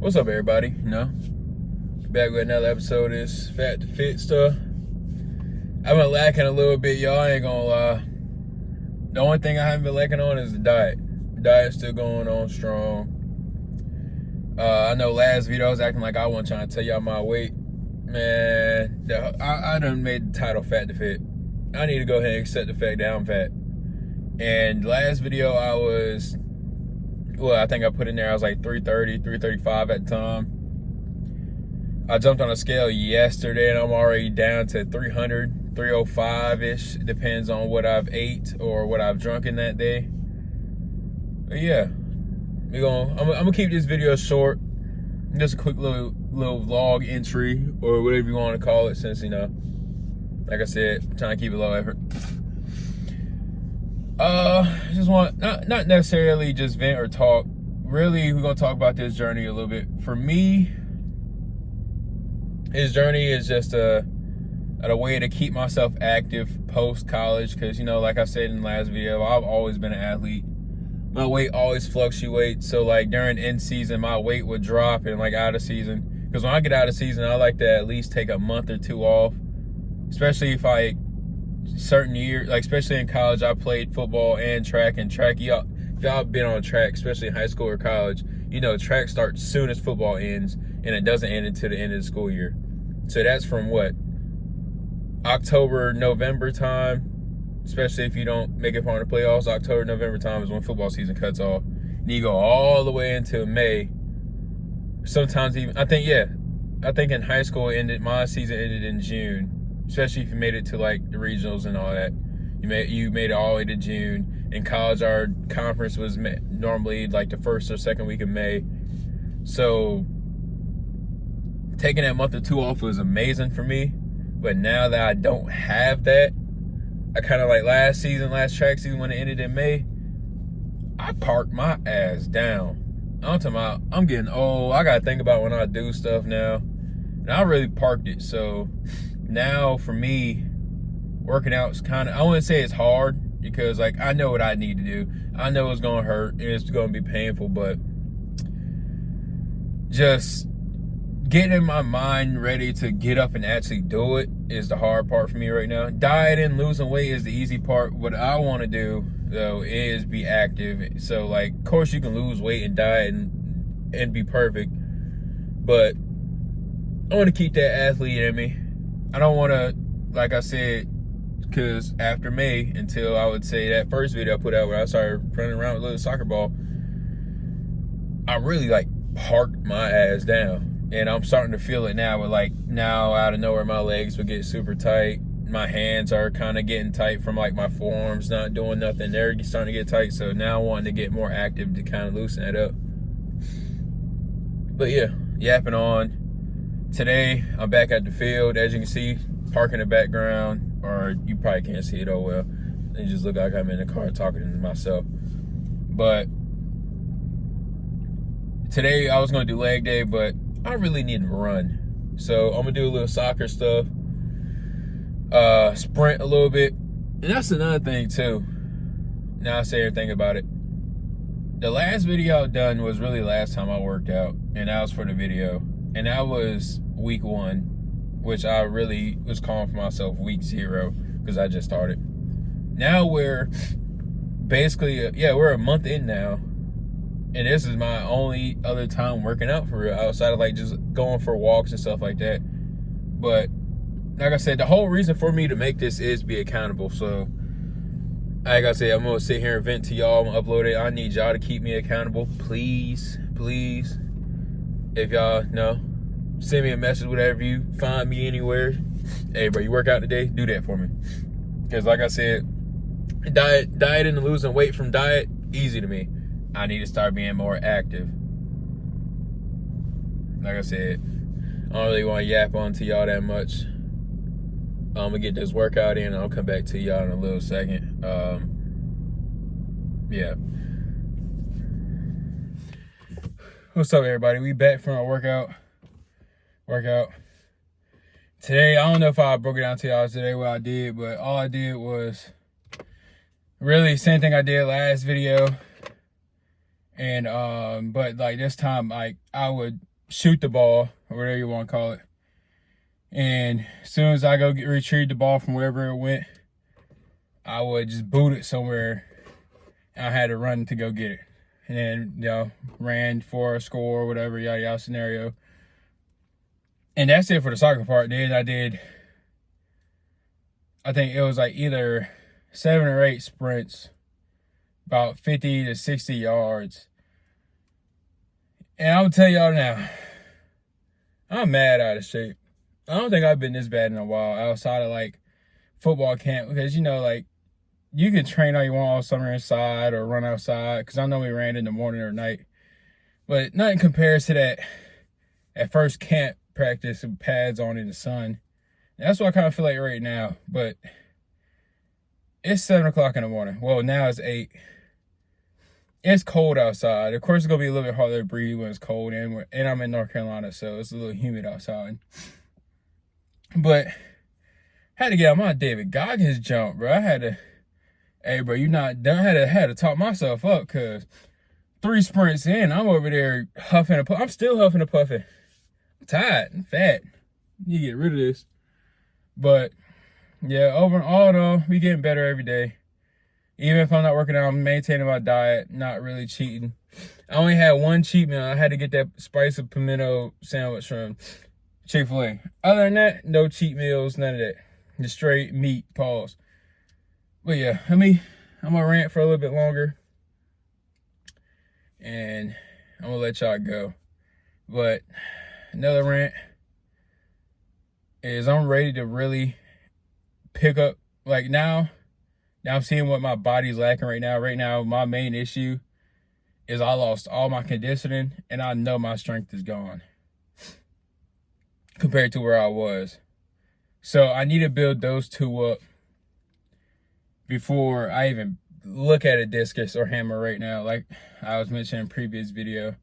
What's up, everybody? Back with another episode of this Fat to Fit stuff. I've been lacking a little bit, y'all. I ain't gonna lie. The only thing I haven't been lacking on is the diet. Diet's still going on strong. I know last video I was acting like I wasn't trying to tell y'all my weight. Man, I done made the title Fat to Fit. I need to go ahead and accept the fact that I'm fat. And last video I think I put in there, I was like 330, 335 at the time. I jumped on a scale yesterday and I'm already down to 300, 305-ish. It depends on what I've ate or what I've drunk in that day. But yeah, I'm gonna keep this video short. Just a quick little vlog entry or whatever you want to call it, since, like I said, I'm trying to keep it low effort. Just want, not necessarily just vent or talk. Really, we're gonna talk about this journey a little bit. For me, his journey is just a way to keep myself active post-college, because, like I said in the last video, I've always been an athlete. My weight always fluctuates, so like during end season, my weight would drop, and like out of season, because when I get out of season, I like to at least take a month or two off, especially if certain years, like especially in college, I played football and track, if y'all been on track, especially in high school or college, track starts soon as football ends, and it doesn't end until the end of the school year. So that's from October, November time, especially if you don't make it far in the playoffs. October, November time is when football season cuts off. And you go all the way into May. Sometimes even, I think in high school my season ended in June, especially if you made it to like the regionals and all that. You made it all the way to June. In college, our conference was normally like the first or second week of May. So taking that month or two off was amazing for me. But now that I don't have that, I kind of like last track season when it ended in May, I parked my ass down. I'm talking about, I'm getting old. I got to think about when I do stuff now. And I really parked it. So now for me, working out is kind of, I wouldn't say it's hard, because like I know what I need to do. I know it's going to hurt and it's going to be painful, but just getting my mind ready to get up and actually do it is the hard part for me right now. Dieting, losing weight is the easy part. What I want to do though is be active. So like, of course you can lose weight and diet and be perfect, but I want to keep that athlete in me. I don't want to, like I said, because after May, until I would say that first video I put out where I started running around with a little soccer ball, I really like parked my ass down. And I'm starting to feel it now, now out of nowhere, my legs would get super tight. My hands are kind of getting tight from like my forearms not doing nothing. They're starting to get tight. So now I want to get more active to kind of loosen that up. But yeah, yapping on. Today, I'm back at the field. As you can see, park in the background, or you probably can't see it, oh well. It just look like I'm in the car talking to myself. But today I was going to do leg day, but I really need to run. So I'm gonna do a little soccer stuff, sprint a little bit. And that's another thing too. Now I say everything about it. The last video I done was really the last time I worked out, and that was for the video. And that was week 1, which I really was calling for myself week 0, because I just started. Now we're basically, we're a month in now. And this is my only other time working out for real, outside of like just going for walks and stuff like that. But like I said, the whole reason for me to make this is be accountable. So like I said, I'm gonna sit here and vent to y'all. I'm gonna upload it. I need y'all to keep me accountable, please. If y'all know, send me a message, whatever, you find me anywhere. Hey bro, you work out today? Do that for me. Because like I said, dieting and losing weight from diet, easy to me. I need to start being more active. Like I said, I don't really want to yap on to y'all that much. I'm gonna get this workout in and I'll come back to y'all in a little second. Yeah. What's up, everybody? We back from our workout. Today, I don't know if I broke it down to y'all today what I did, but all I did was really same thing I did last video. And but like this time, like I would shoot the ball, or whatever you want to call it. And as soon as I go retrieve the ball from wherever it went, I would just boot it somewhere. I had to run to go get it. And then, ran for a score or whatever, yada yada scenario. And that's it for the soccer part. Then I think it was like either 7 or 8 sprints, about 50 to 60 yards. And I'll tell y'all now, I'm mad out of shape. I don't think I've been this bad in a while outside of like football camp, because like you can train all you want all summer inside or run outside, because I know we ran in the morning or night, but nothing compares to that at first camp practice with pads on in the sun. And that's what I kind of feel like right now. But it's 7 o'clock in the morning. Well, now it's 8. It's cold outside. Of course, it's gonna be a little bit harder to breathe when it's cold, and I'm in North Carolina, so it's a little humid outside. But had to get on my David Goggins jump, bro. I had to, hey, bro, you not done. I had to talk myself up, because 3 sprints in, I'm over there huffing and puffing. I'm still huffing and puffing. I'm tired. I'm fat. You get rid of this. But yeah, overall though, we getting better every day. Even if I'm not working out, I'm maintaining my diet, not really cheating. I only had one cheat meal. I had to get that spicy pimento sandwich from Chick-fil-A. Other than that, no cheat meals, none of that. Just straight meat, pause. But yeah, I'm gonna rant for a little bit longer, and I'm gonna let y'all go. But another rant is I'm ready to really pick up. Like now I'm seeing what my body's lacking right now. Right now, my main issue is I lost all my conditioning, and I know my strength is gone compared to where I was. So I need to build those two up before I even look at a discus or hammer right now, like I was mentioning in previous video.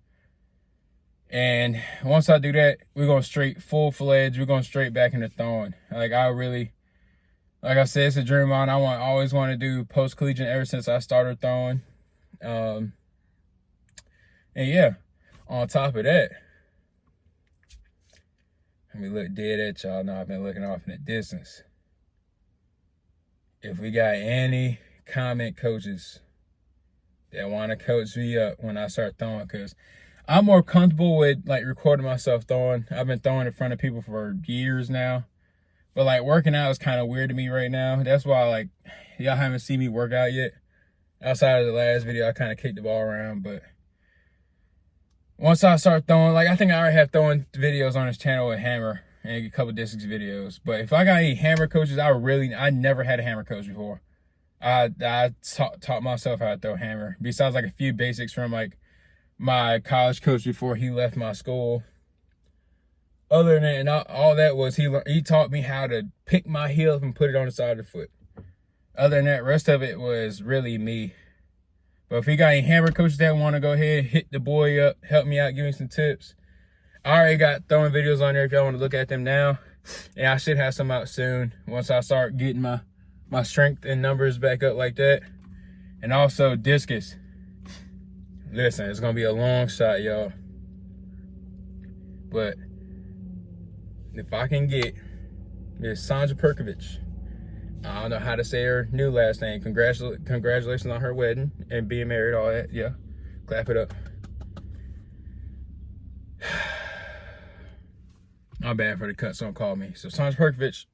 And once I do that, we're going straight full-fledged. We're going straight back into throwing. Like I said, it's a dream of mine. I always want to do post-collegiate ever since I started throwing. And yeah, on top of that, let me look dead at y'all. Now I've been looking off in the distance. If we got any comment coaches that want to coach me up when I start throwing, because I'm more comfortable with like recording myself throwing. I've been throwing in front of people for years now. But like working out is kind of weird to me right now. That's why like y'all haven't seen me work out yet. Outside of the last video, I kind of kicked the ball around. But once I start throwing, like I think I already have throwing videos on this channel with hammer and a couple distance videos. But if I got any hammer coaches, I never had a hammer coach before. I taught myself how to throw hammer. Besides like a few basics from like my college coach before he left my school. Other than that, all that was he taught me how to pick my heel up and put it on the side of the foot. Other than that, rest of it was really me. But if you got any hammer coaches that want to go ahead, hit the boy up, help me out, give me some tips. I already got throwing videos on there if y'all want to look at them now. And I should have some out soon once I start getting my strength and numbers back up like that. And also discus. Listen, it's going to be a long shot, y'all. But if I can get Miss Sandra Perkovich, I don't know how to say her new last name. Congratulations on her wedding and being married, all that. Yeah, clap it up. I'm bad for the cut, so don't call me. So Sandra Perkovich,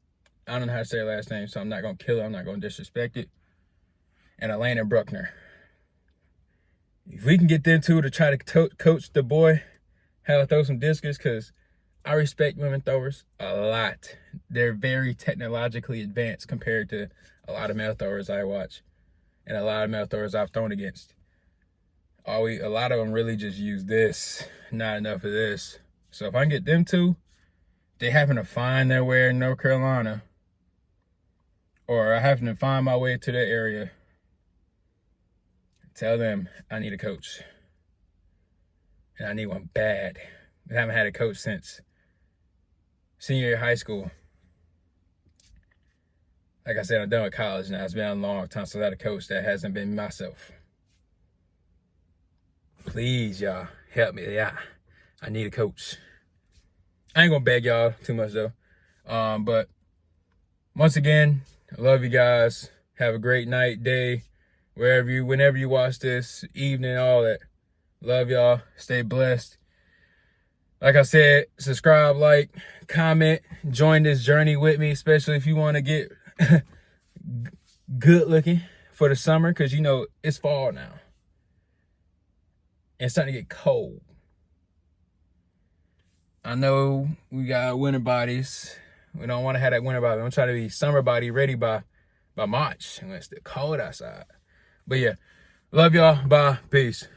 I don't know how to say her last name, so I'm not going to kill her. I'm not going to disrespect it. And Elena Bruckner. If we can get them two to try to coach the boy how to throw some discus, because I respect women throwers a lot. They're very technologically advanced compared to a lot of male throwers I watch and a lot of male throwers I've thrown against. A lot of them really just use this, not enough of this. So if I can get them two, they happen to find their way in North Carolina, or I happen to find my way to that area, tell them I need a coach. And I need one bad. I haven't had a coach since senior year of high school. Like I said, I'm done with college now. It's been a long time since I had a coach that hasn't been myself. Please, y'all, help me. Yeah, I need a coach. I ain't gonna beg y'all too much though. But once again, I love you guys. Have a great night, day, whenever you watch this, evening, all that. Love y'all. Stay blessed. Like I said, subscribe, like, comment, join this journey with me, especially if you want to get good looking for the summer, because you know it's fall now. And it's starting to get cold. I know we got winter bodies. We don't want to have that winter body. I'm trying to be summer body ready by March when it's still cold outside. But yeah, love y'all. Bye. Peace.